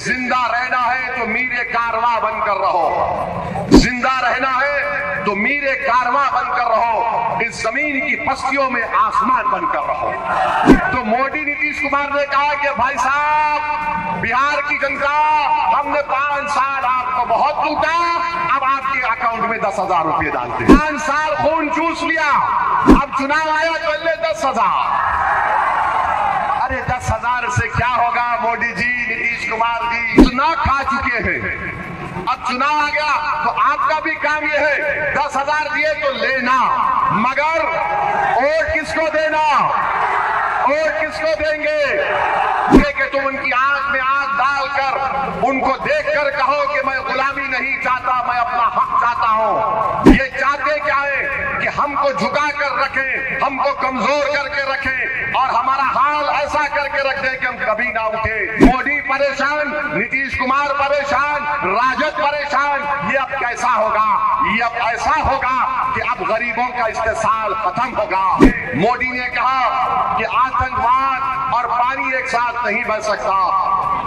जिंदा रहना है तो मीरे कारवां बनकर रहो, जिंदा रहना है तो मीरे कारवां बनकर रहो, इस जमीन की पस्तियों में आसमान बनकर रहो। तो मोदी नीतीश कुमार ने कहा कि भाई साहब, बिहार की जनता, हमने 5 साल आपको बहुत लूटा, अब आपके अकाउंट में 10,000 रुपये डालते हैं। 5 साल खून चूस लिया, अब चुनाव आया तो ले 10,000। अरे 10,000 से क्या होगा मोदी जी, नीतीश कुमार जी इतना खा चुके हैं। अब चुनाव आ गया तो आपका भी काम यह है, 10,000 दिए तो लेना, मगर वोट किसको देना, वोट किसको देंगे कि तुम उनकी आंख में आंख डालकर उनको देखकर कहो कि मैं गुलामी नहीं चाहता, मैं अपना हक चाहता हूं। ये चाहते क्या है कि हमको झुका कर रखें, हमको कमजोर करके रखें और हमारा हाल ऐसा करके रख दें कि हम कभी ना उठे। मोदी परेशान, नीतीश कुमार परेशान, राजद परेशान। ये अब कैसा होगा, ये अब ऐसा होगा कि अब गरीबों का इस्तेसाल खत्म होगा। मोदी ने कहा कि आतंकवाद और पानी एक साथ नहीं बन सकता,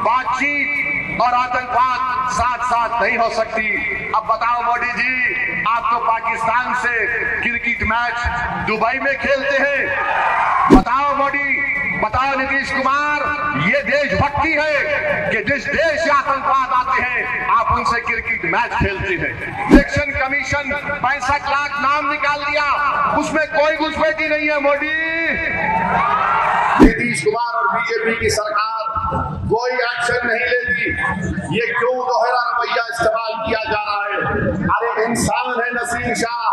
बातचीत और आतंकवाद साथ साथ नहीं हो सकती। अब बताओ मोदी जी, आप तो पाकिस्तान से क्रिकेट मैच दुबई में खेलते हैं। बताओ मोदी, बताओ नीतीश कुमार, ये देशभक्ति है कि जिस देश से आतंकवाद आते हैं आप उनसे क्रिकेट मैच खेलते हैं। इलेक्शन कमीशन 65 लाख नाम निकाल दिया, उसमें कोई घुसपैठी नहीं है। मोदी, नीतीश कुमार और बीजेपी की सरकार कोई एक्शन नहीं लेती। ये क्यों दोहरा रवैया इस्तेमाल किया जा रहा है? अरे इंसान है नसीम शाह,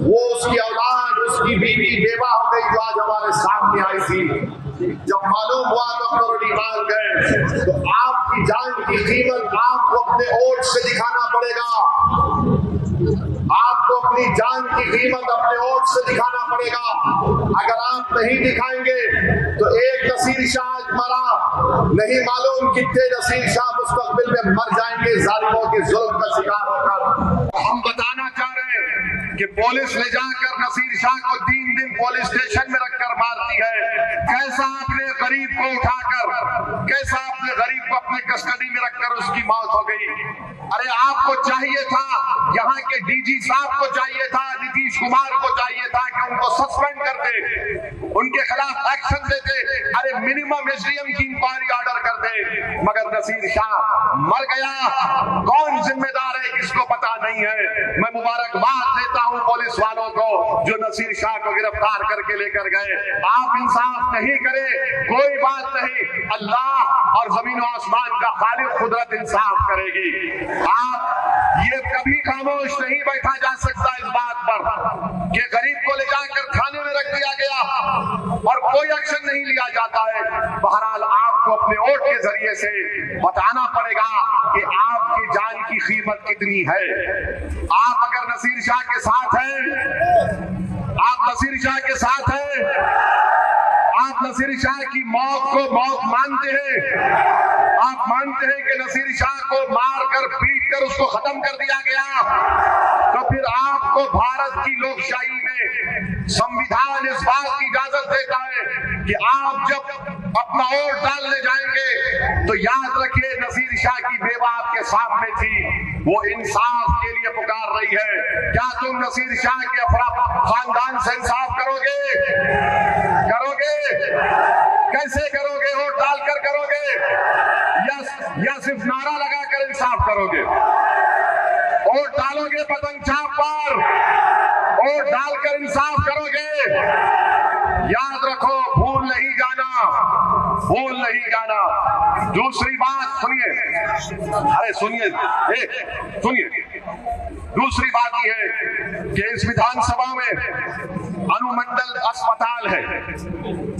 वो उसकी औलाद, उसकी बीवी बेवा हो गई जो आज हमारे सामने आई थी। जब मालूम हुआ तो करोड़ी मांग गए। तो आपकी जान की कीमत आपको अपने वोट से दिखाना पड़ेगा, आपको अपनी जान की कीमत अपने वोट से दिखाना पड़ेगा। अगर आप नहीं दिखाएंगे तो एक नसीर शाह मरा, नहीं मालूम कितने नसीर शाह मुस्तकबिल में मर जाएंगे जालिमों के जुल्म का शिकार होकर। हम बताना चाह रहे हैं कि पुलिस ले जाकर नसीर शाह को 3 दिन पुलिस स्टेशन में रखकर मारती है। कैसा आपने गरीब को उठाकर, कैसा आपने गरीब को अपने कस्टडी में रखकर उसकी मौत हो गई। अरे आपको चाहिए था, यहाँ के डीजी साहब को चाहिए था, नीतीश कुमार को चाहिए था कि उनको सस्पेंड कर दे, उनके खिलाफ एक्शन देते, अरे मिनिमम एसडीएम की इंक्वायरी ऑर्डर कर दे। मगर नसीर शाह मर गया, कौन जिम्मेदार है किसको पता नहीं है। मैं मुबारकबाद देता हूं पुलिस वालों को जो नसीर शाह को गिरफ्तार करके लेकर गए। आप इंसाफ नहीं करे कोई बात नहीं, अल्लाह और जमीन और आसमान का खालिक कुदरत इंसाफ करेगी। आप ये कभी खामोश नहीं बैठा जा सकता इस बात पर कि गरीब को ले जाकर खाने में रख दिया गया और कोई एक्शन नहीं लिया जाता है। बहरहाल आपको अपने वोट के जरिए से बताना पड़ेगा कि आपकी जान की कीमत कितनी है। आप अगर नसीर शाह के साथ हैं, आप नसीर शाह के साथ हैं, आप नसीर शाह की मौत को मौत मानते हैं, आप मानते हैं कि नसीर शाह को मारकर पीटकर उसको खत्म कर दिया गया, तो फिर आपको भारत की लोकशाही में संविधान इस बात की इजाजत देता है कि आप जब अपना वोट डालने जाएंगे तो याद रखिए नसीर शाह की बेवा आपके सामने थी, वो इंसाफ के लिए पुकार रही है। क्या तुम नसीर शाह के खानदान से इंसाफ करोगे? करोगे? कैसे करोगे? वोट डालकर करोगे या सिर्फ नारा लगाकर इंसाफ करोगे? वोट डालोगे पतंग छाप पर, वोट डालकर इंसाफ करोगे। याद रखो, भूल नहीं जाना, भूल नहीं जाना। दूसरी बात सुनिए, अरे सुनिए, दूसरी बात यह है कि इस विधानसभा में अनुमंडल अस्पताल है,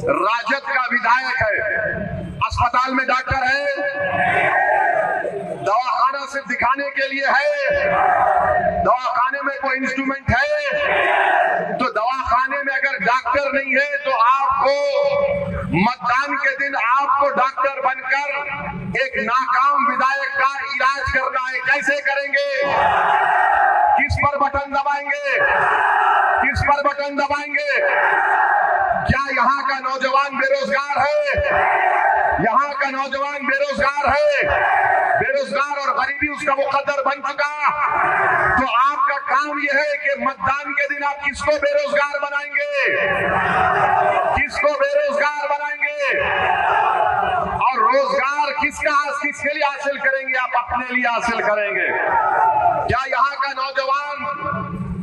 राजद का विधायक है, अस्पताल में डॉक्टर है, दवाखाना सिर्फ दिखाने के लिए है, दवाखाने में कोई इंस्ट्रूमेंट है, तो दवाखाने में अगर डॉक्टर नहीं है तो आपको मतदान के दिन आपको डॉक्टर बनकर एक नाकाम विधायक का इलाज करना है। कैसे करेंगे? किस पर बटन दबाएंगे? किस पर बटन दबाएंगे? क्या यहाँ का नौजवान बेरोजगार है? यहाँ का नौजवान बेरोजगार है? बेरोजगार और गरीबी उसका मुकद्दर बन चुका। तो आपका काम यह है कि मतदान के दिन आप किसको बेरोजगार बनाएंगे, किसको बेरोजगार बनाएंगे, और रोजगार किसके लिए हासिल करेंगे? आप अपने लिए हासिल करेंगे। क्या यहाँ का नौजवान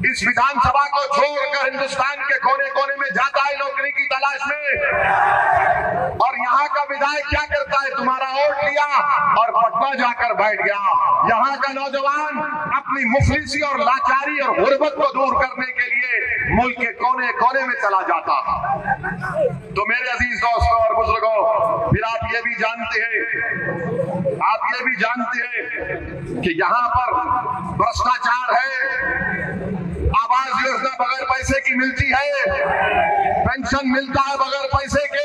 इस विधानसभा को छोड़कर हिंदुस्तान के कोने कोने में जाता है नौकरी की तलाश में, और यहाँ का विधायक क्या करता है? तुम्हारा वोट लिया और पटना जाकर बैठ गया। यहाँ का नौजवान अपनी मुफलिसी और लाचारी और गुर्बत को दूर करने के लिए मुल्क के कोने कोने में चला जाता। तो मेरे अजीज दोस्तों और बुजुर्गों, फिर आप ये भी जानते हैं, आप ये भी जानते हैं कि यहाँ पर भ्रष्टाचार है। आवास योजना बगैर पैसे की मिलती है, पेंशन मिलता है बगैर पैसे के।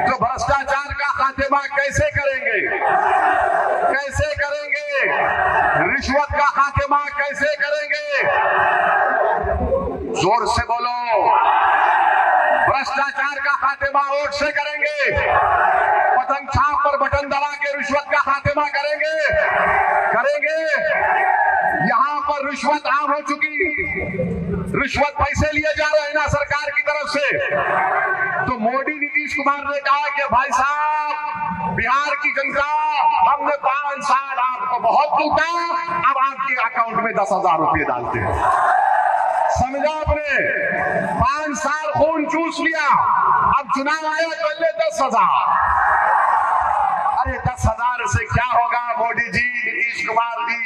तो भ्रष्टाचार का खात्मा कैसे करेंगे, कैसे करेंगे? रिश्वत का खात्मा कैसे करेंगे? जोर से बोलो। भ्रष्टाचार का खात्मा वोट से करेंगे, पतंग छाप पर बटन दबा के रिश्वत का खात्मा करेंगे, करेंगे। यहाँ पर रिश्वत आम हो चुकी, रिश्वत पैसे लिए जा रहे हैं ना सरकार की तरफ से। तो मोदी नीतीश कुमार ने कहा कि भाई साहब, बिहार की जनता, हमने 5 साल आपको बहुत लूटा, अब आपके अकाउंट में 10,000 रुपये डालते हैं। समझा आपने? 5 साल खून चूस लिया, अब चुनाव आया तो ले 10,000। अरे 10,000 से क्या होगा मोदी जी, नीतीश कुमार जी?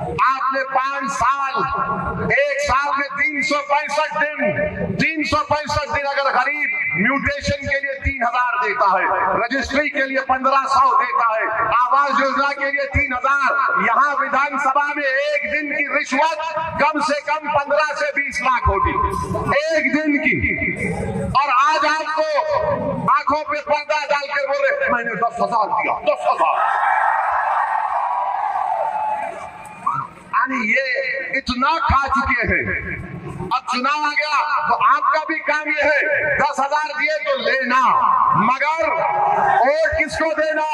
आपने 5 साल, एक साल में 365 दिन, 365 दिन अगर गरीब म्यूटेशन के लिए 3,000 देता है, रजिस्ट्री के लिए 1,500 देता है, आवास योजना के लिए 3,000, यहाँ विधानसभा में एक दिन की रिश्वत कम से कम 15 से 20 लाख होगी, एक दिन की। और आज आपको आंखों पे पर्दा डालकर बोल रहे मैंने 10,000 दिया, 10,000। ये इतना खा चुके हैं। अब चुनाव आ गया तो आपका भी काम ये है, 10,000 दिए तो लेना, मगर वोट किसको देना?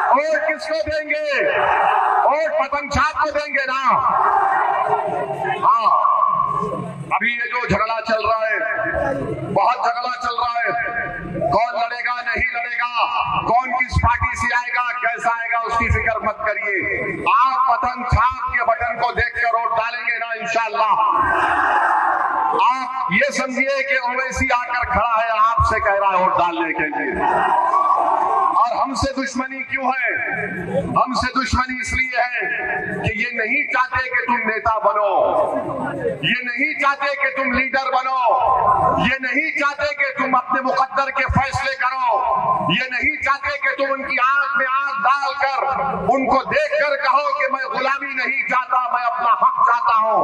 वोट किसको देंगे? वोट पतंग छाप को देंगे ना। हाँ, अभी ये जो झगड़ा चल रहा है, बहुत झगड़ा चल रहा है, कौन लड़ेगा नहीं लड़ेगा, कौन किस पार्टी से आएगा, कैसा आएगा, उसकी फिक्र मत करिए। आप पतंग छाप के बटन को देखकर वोट डालेंगे ना इंशाअल्लाह। आप ये समझिए कि ओवैसी आकर खड़ा है, आपसे कह रहा है वोट डालने के लिए। और हमसे दुश्मनी क्यों है? हमसे दुश्मनी इसलिए है कि ये नहीं चाहते कि तुम नेता बनो, ये नहीं चाहते कि तुम लीडर बनो, ये नहीं चाहते कि तुम अपने मुकद्दर के फैसले करो, ये नहीं चाहते कि तुम उनकी आंख में आंख डालकर उनको देखकर कहो कि मैं गुलामी नहीं चाहता, मैं अपना हक चाहता हूं।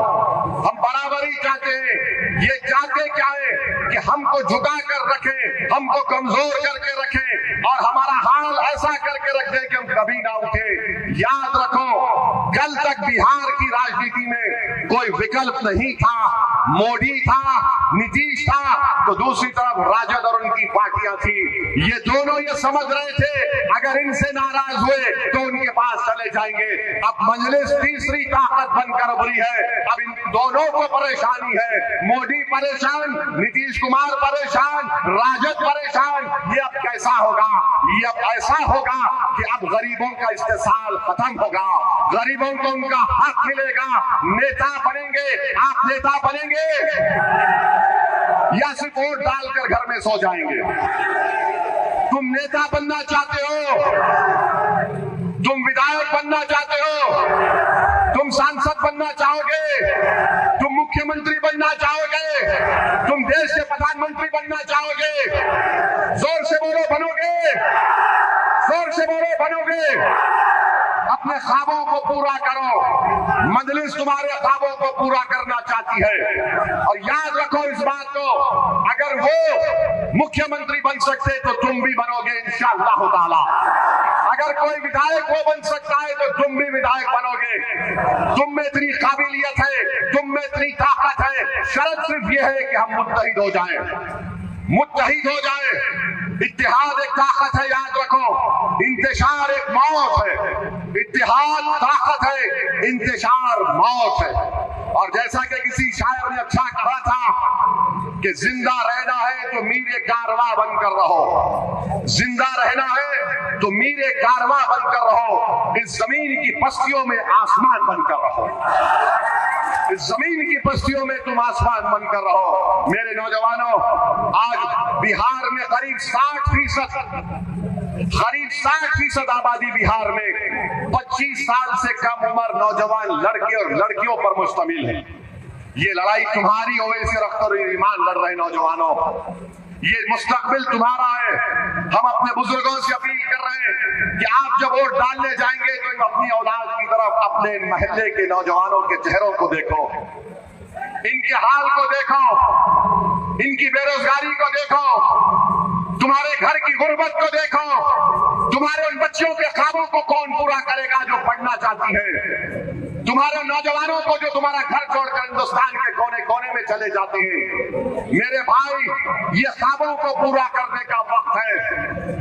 हम बराबरी चाहते हैं। ये चाहते क्या है कि हमको झुका कर रखे, हमको कमजोर करके रखे और हमारा हाल ऐसा करके रख दे कि हम कभी ना उठे। याद रखो, कल तक बिहार की राजनीति में कोई विकल्प नहीं था, मोदी था, नीतीश था, तो दूसरी तरफ राजद और उनकी पार्टियां थी। ये दोनों ये समझ रहे थे अगर इनसे नाराज हुए तो उनके पास चले जाएंगे। अब मजलिस तीसरी ताकत बनकर उभरी है। अब इन दोनों को परेशानी है, मोदी परेशान, नीतीश कुमार परेशान, राजद परेशान। ये अब कैसा होगा? ये अब ऐसा होगा कि अब गरीबों का इस्तेसाल खत्म होगा, गरीबों को उनका हक मिलेगा। नेता बनेंगे, आप नेता बनेंगे या सिर्फ वोट डालकर घर में सो जाएंगे? तुम नेता बनना चाहते हो? तुम विधायक बनना चाहते हो? तुम सांसद बनना चाहोगे? तुम मुख्यमंत्री बनना चाहोगे? तुम देश के प्रधानमंत्री बनना चाहोगे? जोर से बोलो, बनोगे? जोर से बोलो, बनोगे? अपने ख्वाबों को पूरा करो। मजलिस तुम्हारे ख्वाबों को पूरा करना चाहती है। और याद रखो इस बात को, अगर वो मुख्यमंत्री बन सकते तो तुम भी बनोगे इंशाअल्लाह ताला। अगर कोई विधायक वो बन सकता है तो तुम भी विधायक बनोगे। तुम में इतनी काबिलियत है, तुम में इतनी ताकत है। शर्त सिर्फ ये है कि हम मुत्तहिद हो जाएं, मुत्तहिद हो जाएं। इत्तेहाद एक ताकत है, याद रखो। इंतशार एक मौत है। इत्तेहाद ताकत है, इंतशार मौत है। और जैसा कि किसी शायर ने अच्छा कहा था कि जिंदा रहना है तो मीरे कारवा बनकर रहो, जिंदा रहना है तो मीरे कारवा बनकर रहो, इस जमीन की पस्तियों में आसमान बनकर रहो, इस जमीन की पस्तियों में तुम आसमान बनकर रहो। मेरे नौजवानों, आज बिहार में करीब 60% आबादी बिहार में 25 साल से कम उम्र नौजवान लड़के और लड़कियों पर मुश्तमिल है। ये लड़ाई तुम्हारी ओवैसी अख्तर ईमान लड़ रहे नौजवानों, ये मुस्तकबिल तुम्हारा है। हम अपने बुजुर्गों से अपील कर रहे हैं कि आप जब वोट डालने जाएंगे तो अपनी औलाद की तरफ, अपने महल्ले के नौजवानों के चेहरों को देखो, इनके हाल को देखो, इनकी बेरोजगारी को देखो, तुम्हारे घर की गुर्बत को देखो, तुम्हारे उन बच्चों के ख्वाबों को कौन पूरा करेगा जो पढ़ना चाहती है, तुम्हारे नौजवानों को जो तुम्हारा घर छोड़कर हिंदुस्तान के कोने कोने में चले जाते हैं। मेरे भाई, ये ख्वाबों को पूरा करने का वक्त है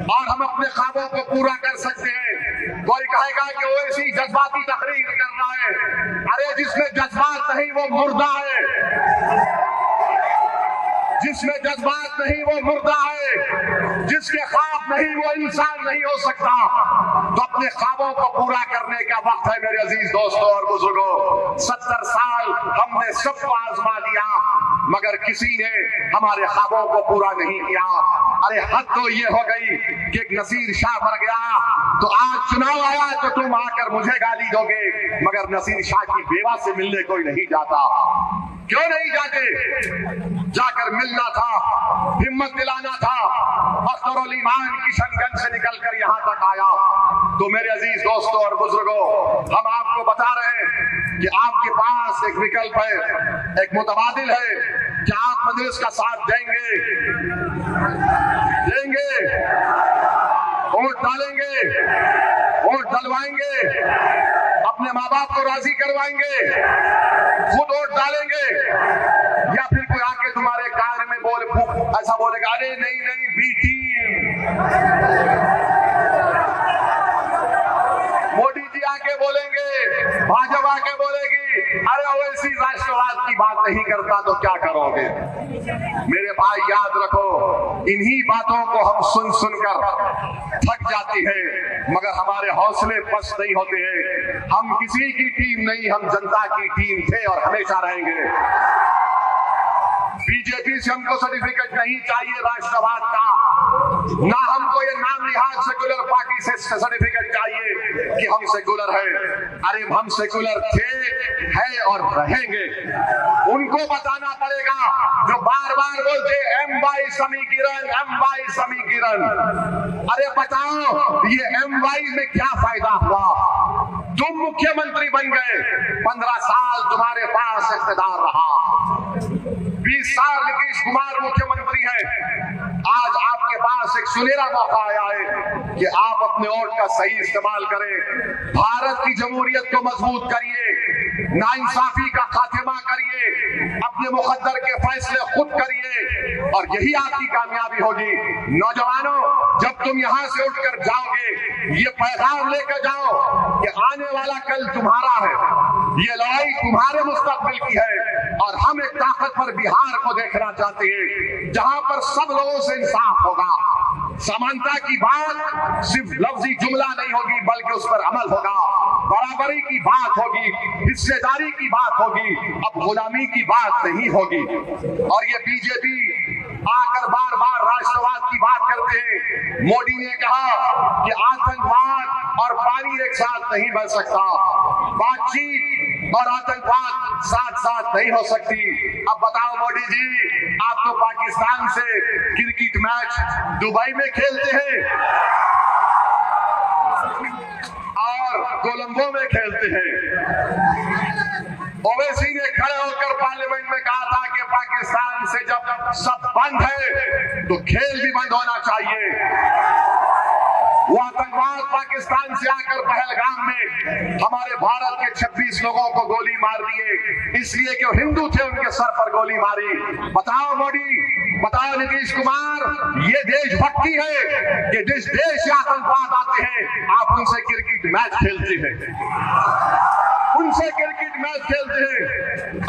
और हम अपने ख्वाबों को पूरा कर सकते हैं। कोई कहेगा कि वो ऐसी जज्बाती तकरीर कर रहा है, अरे जिसमें जज्बात नहीं वो मुर्दा है, जिसमें जज्बात नहीं वो मुर्दा है, जिसके ख्वाब नहीं वो इंसान नहीं हो सकता। तो अपने ख्वाबों को पूरा करने का वक्त है मेरे अजीज दोस्तों और बुजुर्गों। 70 साल हमने सबको आजमा लिया मगर किसी ने हमारे ख्वाबों को पूरा नहीं किया। अरे हद तो ये हो गई कि एक नसीर शाह मर गया तो आज चुनाव आया तो तुम आकर मुझे गाली दोगे, मगर नसीर शाह की बेवा से मिलने कोई नहीं जाता। क्यों नहीं जाते? जाकर मिलना था, हिम्मत दिलाना था। अख्तरुल ईमान किशनगंज से निकलकर यहाँ तक आया। तो मेरे अजीज दोस्तों और बुजुर्गों, हम आपको बता रहे हैं कि आपके पास एक विकल्प है, एक मुतबादिल है कि आप मजलिस का साथ देंगे, वोट डालेंगे, वोट डलवाएंगे, अपने माँ बाप को राजी करवाएंगे, खुद वोट डालेंगे, या फिर कोई आके तुम्हारे कान में ऐसा बोलेगा, अरे नहीं नहीं बी टीम, मोदी जी आके बोलेंगे, भाजपा आके बोलेगी, अरे ओवैसी राष्ट्रवाद की बात नहीं करता तो क्या करोगे? मेरे भाई याद रखो, इन्हीं बातों को हम सुन सुनकर थक जाती है मगर हमारे हौसले पस्त नहीं होते हैं। हम किसी की टीम नहीं, हम जनता की टीम थे और हमेशा रहेंगे। बीजेपी से हमको सर्टिफिकेट नहीं चाहिए राष्ट्रवाद का, ना हमको ये नाम लिहाज सेकुलर पार्टी से सर्टिफिकेट चाहिए कि हम सेकुलर हैं। अरे हम सेकुलर थे, हैं और रहेंगे। उनको बताना पड़ेगा जो बार बार बोलते एम वाई समीकरण, एम वाई समीकरण। अरे बताओ ये एम वाई में क्या फायदा हुआ? तुम मुख्यमंत्री बन गए, 15 साल तुम्हारे पास इख्तियार रहा, 20 साल नीतीश कुमार मुख्यमंत्री हैं। आज आपके पास एक सुनहरा मौका आया है कि आप अपने वोट का सही इस्तेमाल करें, भारत की जमहूरियत को मजबूत करिए, नाइंसाफी का खात्मा करिए, अपने मुकद्दर के फैसले खुद करिए और यही आपकी कामयाबी होगी। नौजवानों, जब तुम यहाँ से उठकर जाओगे, ये पैगाम लेकर जाओ कि आने वाला कल तुम्हारा है, ये लड़ाई तुम्हारे मुस्तकबिल की है और हम एक ताकतवर बिहार को देखना चाहते हैं जहां पर सब लोगों से इंसाफ होगा। समानता की बात सिर्फ लफ्जी जुमला नहीं होगी बल्कि उस पर अमल होगा, बराबरी की बात होगी, हिस्सेदारी की बात होगी, अब गुलामी की बात नहीं होगी। और ये बीजेपी आकर बार बार राष्ट्रवाद की बात करते हैं। मोदी ने कहा कि आतंकवाद और पानी एक साथ नहीं बन सकता, बातचीत और आतंकवाद साथ साथ नहीं हो सकती। अब बताओ मोदी जी, आप तो पाकिस्तान से क्रिकेट मैच दुबई में खेलते हैं और कोलंबो में खेलते हैं। ओवैसी ने खड़े होकर पार्लियामेंट में कहा था कि पाकिस्तान से जब सब बंद है तो खेल भी बंद होना चाहिए। वो आतंकवाद पाकिस्तान से आकर पहलगाम में हमारे भारत के 26 लोगों को गोली मार दिए, इसलिए कि वो हिंदू थे, उनके सर पर गोली मारी। बताओ मोदी, बताओ नीतीश कुमार, ये देशभक्ति है कि जिस देश से आतंकवाद आते हैं आप उनसे क्रिकेट मैच खेलते हैं, उनसे क्रिकेट मैच खेलते हैं।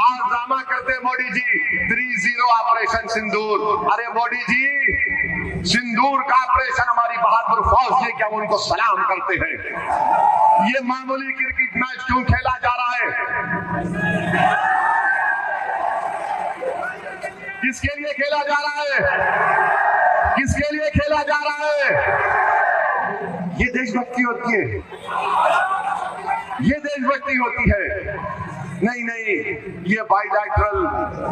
आज ड्रामा करते हैं मोदी जी 3-0 ऑपरेशन सिंदूर। अरे मोदी जी, सिंदूर का ऑपरेशन हमारी बहादुर फौज ने किया, उनको सलाम करते हैं। ये मामूली क्रिकेट मैच क्यों खेला जा रहा है? किसके लिए खेला जा रहा है? किसके लिए खेला जा रहा है? ये देशभक्ति होती है, ये देशभक्ति होती है। नहीं नहीं, ये बाइलैटरल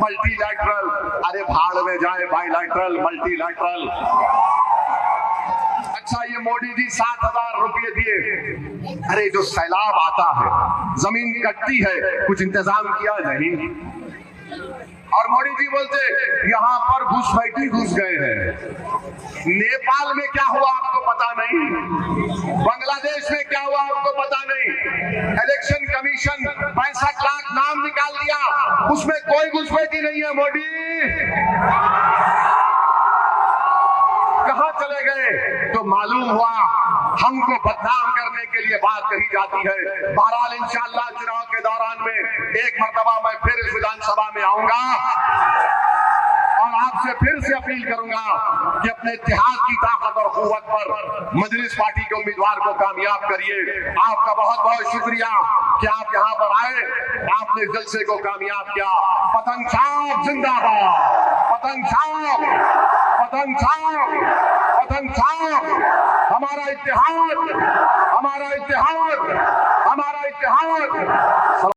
मल्टीलैटरल, अरे भाड़ में जाए बाइलैटरल मल्टीलैटरल। अच्छा, ये मोदी जी 7,000 रुपये दिए। अरे जो सैलाब आता है, जमीन कटती है, कुछ इंतजाम किया नहीं। और मोदी जी बोलते यहां पर घुसपैठी घुस गए हैं। नेपाल में क्या हुआ आपको पता नहीं, बांग्लादेश में क्या हुआ आपको पता नहीं। इलेक्शन कमीशन 65 लाख नाम निकाल दिया, उसमें कोई घुसपैठी नहीं है। मोदी कहां चले गए? तो मालूम हुआ हमको बदनाम करने के लिए बात कही जाती है। बहरहाल इंशाअल्लाह चुनाव के दौरान में एक मर्तबा मैं फिर इस विधानसभा में आऊंगा और आपसे फिर से अपील करूंगा कि अपने इत्तेहाद की ताकत और कुव्वत पर मजलिस पार्टी के उम्मीदवार को कामयाब करिए। आपका बहुत बहुत शुक्रिया कि आप यहाँ पर आए, आपने इस जलसे को कामयाब किया। पतंग छाप जिंदाबाद, पतंग छाप, पतंग छाप, पतंग छाप। हमारा इत्तेहाद, हमारा इत्तेहाद, हमारा इत्तेहाद।